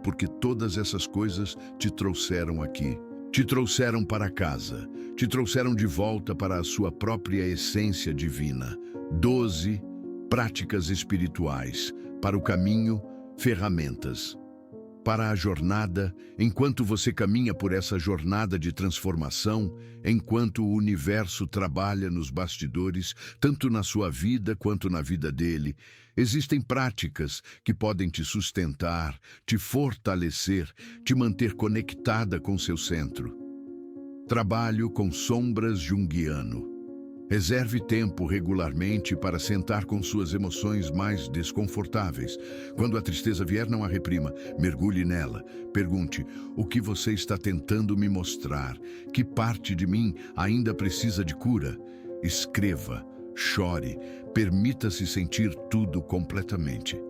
Porque todas essas coisas te trouxeram aqui. Te trouxeram para casa. Te trouxeram de volta para a sua própria essência divina. 12 práticas espirituais. Para o caminho, ferramentas. Para a jornada, enquanto você caminha por essa jornada de transformação, enquanto o universo trabalha nos bastidores, tanto na sua vida quanto na vida dele, existem práticas que podem te sustentar, te fortalecer, te manter conectada com seu centro. Trabalho com sombras junguiano. Reserve tempo regularmente para sentar com suas emoções mais desconfortáveis. Quando a tristeza vier, não a reprima. Mergulhe nela. Pergunte: o que você está tentando me mostrar? Que parte de mim ainda precisa de cura? Escreva, chore, permita-se sentir tudo completamente.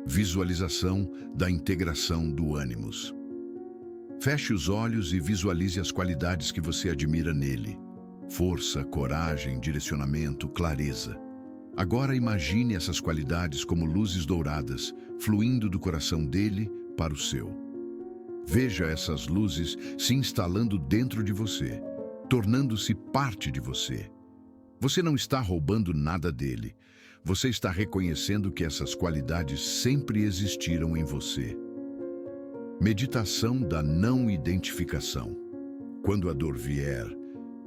Visualização da integração do ânimos. Feche os olhos e visualize as qualidades que você admira nele. Força, coragem, direcionamento, clareza. Agora imagine essas qualidades como luzes douradas, fluindo do coração dele para o seu. Veja essas luzes se instalando dentro de você, tornando-se parte de você. Você não está roubando nada dele. Você está reconhecendo que essas qualidades sempre existiram em você. Meditação da não identificação. Quando a dor vier,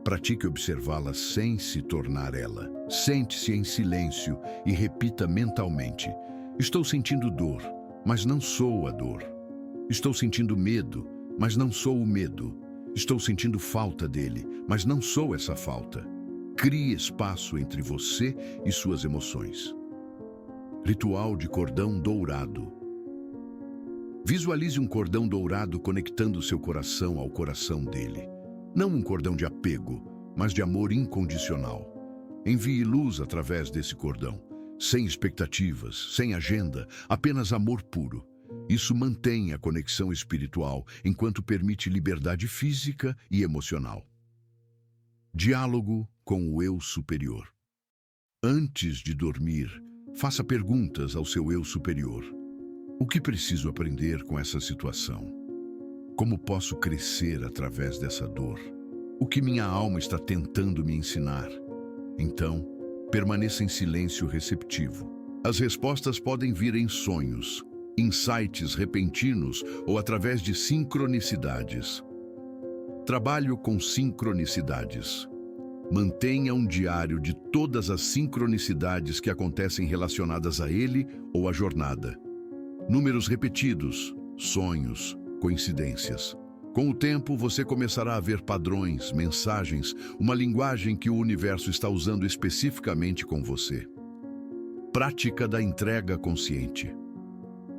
pratique observá-la sem se tornar ela. Sente-se em silêncio e repita mentalmente: estou sentindo dor, mas não sou a dor. Estou sentindo medo, mas não sou o medo. Estou sentindo falta dele, mas não sou essa falta. Crie espaço entre você e suas emoções. Ritual de cordão dourado. Visualize um cordão dourado conectando seu coração ao coração dele. Não um cordão de apego, mas de amor incondicional. Envie luz através desse cordão, sem expectativas, sem agenda, apenas amor puro. Isso mantém a conexão espiritual, enquanto permite liberdade física e emocional. Diálogo com o eu superior. Antes de dormir, faça perguntas ao seu eu superior. O que preciso aprender com essa situação? Como posso crescer através dessa dor? O que minha alma está tentando me ensinar? Então, permaneça em silêncio receptivo. As respostas podem vir em sonhos, insights repentinos ou através de sincronicidades. Trabalho com sincronicidades. Mantenha um diário de todas as sincronicidades que acontecem relacionadas a ele ou à jornada. Números repetidos, sonhos, coincidências. Com o tempo, você começará a ver padrões, mensagens, uma linguagem que o universo está usando especificamente com você. Prática da entrega consciente.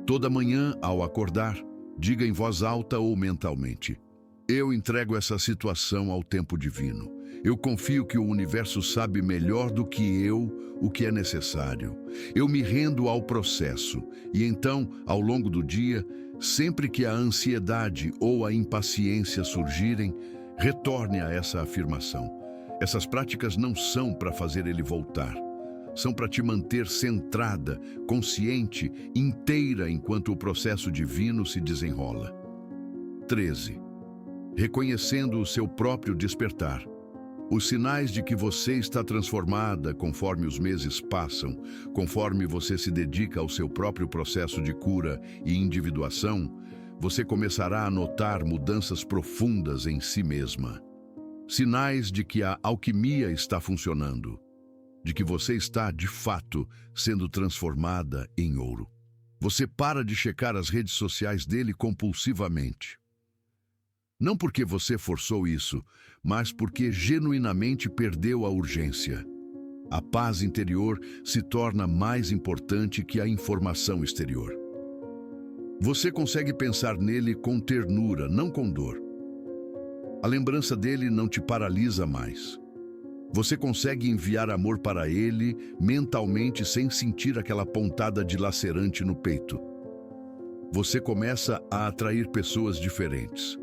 Toda manhã, ao acordar, diga em voz alta ou mentalmente: eu entrego essa situação ao tempo divino. Eu confio que o universo sabe melhor do que eu o que é necessário. Eu me rendo ao processo e então, ao longo do dia, sempre que a ansiedade ou a impaciência surgirem, retorne a essa afirmação. Essas práticas não são para fazer ele voltar. São para te manter centrada, consciente, inteira enquanto o processo divino se desenrola. 13. Reconhecendo o seu próprio despertar. Os sinais de que você está transformada conforme os meses passam, conforme você se dedica ao seu próprio processo de cura e individuação, você começará a notar mudanças profundas em si mesma. Sinais de que a alquimia está funcionando, de que você está, de fato, sendo transformada em ouro. Você para de checar as redes sociais dele compulsivamente. Não porque você forçou isso, mas porque genuinamente perdeu a urgência. A paz interior se torna mais importante que a informação exterior. Você consegue pensar nele com ternura, não com dor. A lembrança dele não te paralisa mais. Você consegue enviar amor para ele mentalmente sem sentir aquela pontada dilacerante no peito. Você começa a atrair pessoas diferentes.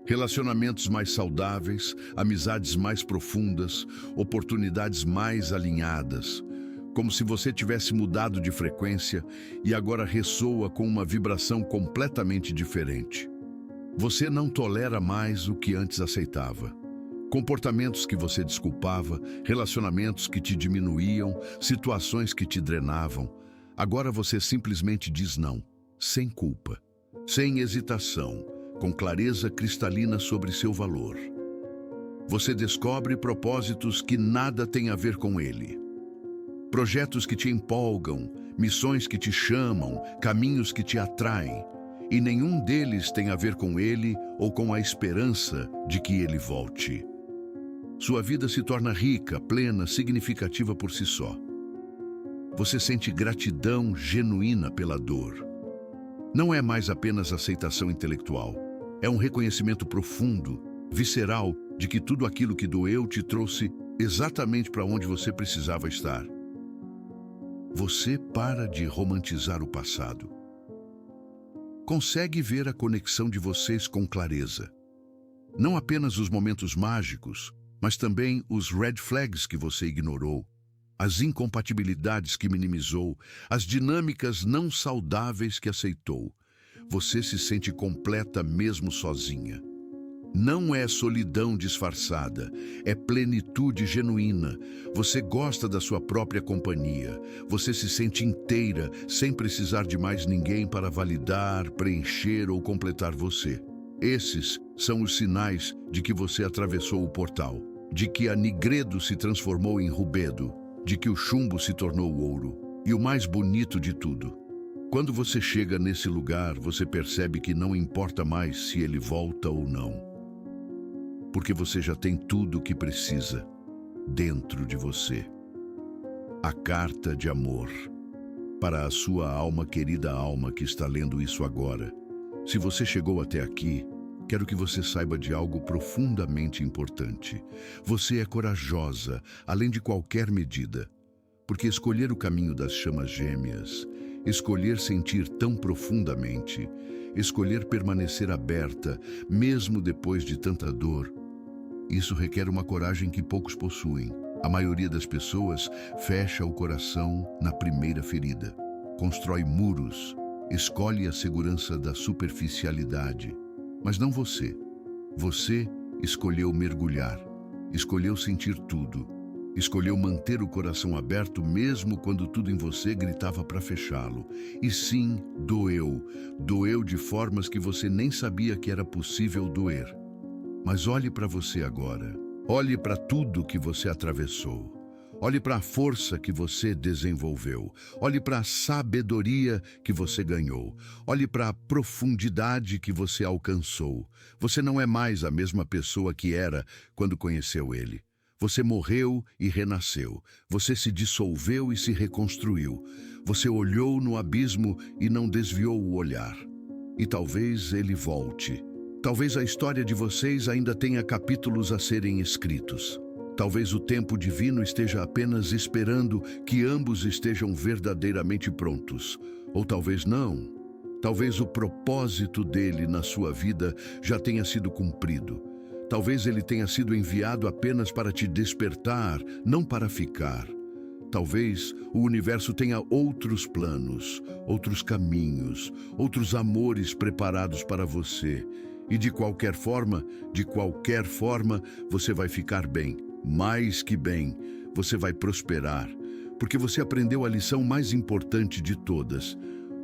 Relacionamentos mais saudáveis, amizades mais profundas, oportunidades mais alinhadas, como se você tivesse mudado de frequência e agora ressoa com uma vibração completamente diferente. Você não tolera mais o que antes aceitava. Comportamentos que você desculpava, relacionamentos que te diminuíam, situações que te drenavam. Agora você simplesmente diz não, sem culpa, sem hesitação, com clareza cristalina sobre seu valor. Você descobre propósitos que nada têm a ver com ele. Projetos que te empolgam, missões que te chamam, caminhos que te atraem, e nenhum deles tem a ver com ele ou com a esperança de que ele volte. Sua vida se torna rica, plena, significativa por si só. Você sente gratidão genuína pela dor. Não é mais apenas aceitação intelectual. É um reconhecimento profundo, visceral, de que tudo aquilo que doeu te trouxe exatamente para onde você precisava estar. Você para de romantizar o passado. Consegue ver a conexão de vocês com clareza. Não apenas os momentos mágicos, mas também os red flags que você ignorou, as incompatibilidades que minimizou, as dinâmicas não saudáveis que aceitou. Você se sente completa mesmo sozinha. Não é solidão disfarçada, é plenitude genuína. Você gosta da sua própria companhia. Você se sente inteira, sem precisar de mais ninguém para validar, preencher ou completar você. Esses são os sinais de que você atravessou o portal, de que a nigredo se transformou em rubedo, de que o chumbo se tornou ouro. E o mais bonito de tudo, quando você chega nesse lugar, você percebe que não importa mais se ele volta ou não. Porque você já tem tudo o que precisa dentro de você. A carta de amor. Para a sua alma, querida alma que está lendo isso agora. Se você chegou até aqui, quero que você saiba de algo profundamente importante. Você é corajosa, além de qualquer medida. Porque escolher o caminho das chamas gêmeas, escolher sentir tão profundamente, escolher permanecer aberta, mesmo depois de tanta dor, isso requer uma coragem que poucos possuem. A maioria das pessoas fecha o coração na primeira ferida, constrói muros, escolhe a segurança da superficialidade. Mas não você. Você escolheu mergulhar. escolheu sentir tudo. Escolheu manter o coração aberto mesmo quando tudo em você gritava para fechá-lo. E sim, doeu. Doeu de formas que você nem sabia que era possível doer. Mas olhe para você agora. Olhe para tudo que você atravessou. Olhe para a força que você desenvolveu. Olhe para a sabedoria que você ganhou. Olhe para a profundidade que você alcançou. Você não é mais a mesma pessoa que era quando conheceu ele. Você morreu e renasceu. Você se dissolveu e se reconstruiu. Você olhou no abismo e não desviou o olhar. E talvez ele volte. Talvez a história de vocês ainda tenha capítulos a serem escritos. Talvez o tempo divino esteja apenas esperando que ambos estejam verdadeiramente prontos. Ou talvez não. Talvez o propósito dele na sua vida já tenha sido cumprido. Talvez ele tenha sido enviado apenas para te despertar, não para ficar. Talvez o universo tenha outros planos, outros caminhos, outros amores preparados para você. E de qualquer forma, você vai ficar bem. Mais que bem, você vai prosperar, porque você aprendeu a lição mais importante de todas.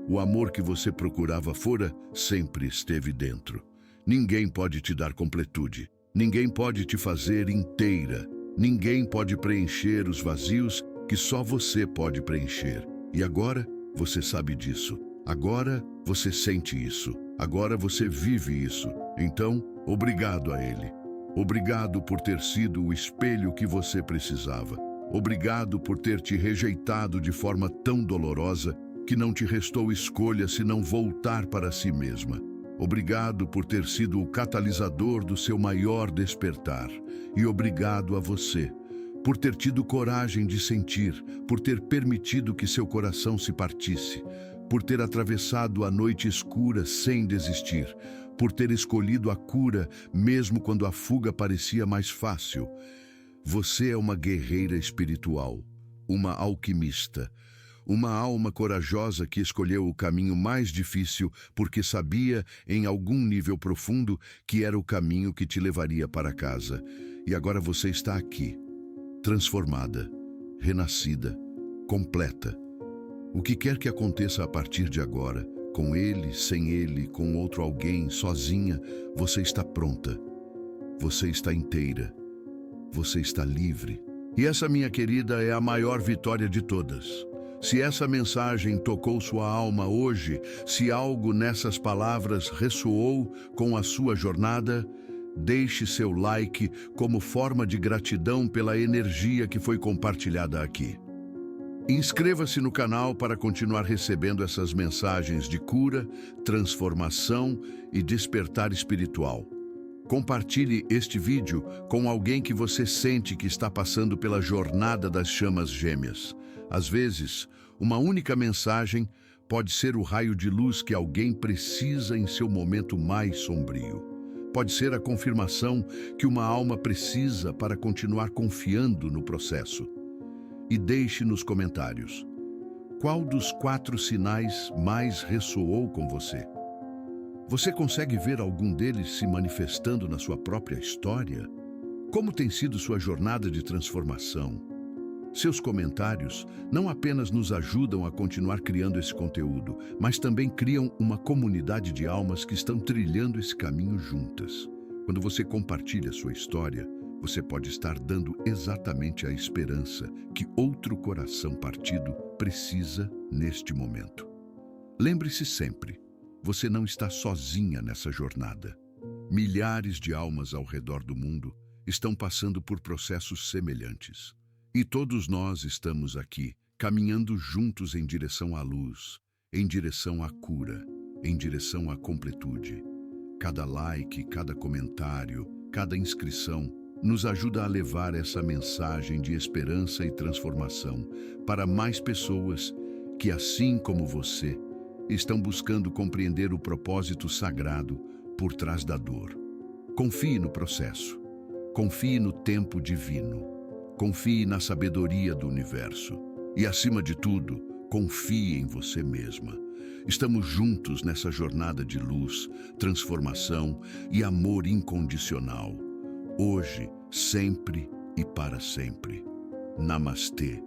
O amor que você procurava fora sempre esteve dentro. Ninguém pode te dar completude, ninguém pode te fazer inteira, ninguém pode preencher os vazios que só você pode preencher. E agora você sabe disso, agora você sente isso, agora você vive isso. Então, obrigado a ele. Obrigado por ter sido o espelho que você precisava. Obrigado por ter te rejeitado de forma tão dolorosa que não te restou escolha senão voltar para si mesma. Obrigado por ter sido o catalisador do seu maior despertar. E obrigado a você por ter tido coragem de sentir, por ter permitido que seu coração se partisse, por ter atravessado a noite escura sem desistir, por ter escolhido a cura mesmo quando a fuga parecia mais fácil. Você é uma guerreira espiritual, uma alquimista, uma alma corajosa que escolheu o caminho mais difícil porque sabia, em algum nível profundo, que era o caminho que te levaria para casa. E agora você está aqui, transformada, renascida, completa. O que quer que aconteça a partir de agora, com ele, sem ele, com outro alguém, sozinha, você está pronta. Você está inteira. Você está livre. E essa, minha querida, é a maior vitória de todas. Se essa mensagem tocou sua alma hoje, se algo nessas palavras ressoou com a sua jornada, deixe seu like como forma de gratidão pela energia que foi compartilhada aqui. Inscreva-se no canal para continuar recebendo essas mensagens de cura, transformação e despertar espiritual. Compartilhe este vídeo com alguém que você sente que está passando pela jornada das chamas gêmeas. Às vezes, uma única mensagem pode ser o raio de luz que alguém precisa em seu momento mais sombrio. Pode ser a confirmação que uma alma precisa para continuar confiando no processo. E deixe nos comentários, qual dos 4 sinais mais ressoou com você? Você consegue ver algum deles se manifestando na sua própria história? Como tem sido sua jornada de transformação? Seus comentários não apenas nos ajudam a continuar criando esse conteúdo, mas também criam uma comunidade de almas que estão trilhando esse caminho juntas. Quando você compartilha sua história, você pode estar dando exatamente a esperança que outro coração partido precisa neste momento. Lembre-se sempre, você não está sozinha nessa jornada. Milhares de almas ao redor do mundo estão passando por processos semelhantes. E todos nós estamos aqui, caminhando juntos em direção à luz, em direção à cura, em direção à completude. Cada like, cada comentário, cada inscrição nos ajuda a levar essa mensagem de esperança e transformação para mais pessoas que, assim como você, estão buscando compreender o propósito sagrado por trás da dor. Confie no processo, confie no tempo divino, confie na sabedoria do universo e, acima de tudo, confie em você mesma. Estamos juntos nessa jornada de luz, transformação e amor incondicional. hoje, sempre e para sempre. Namastê.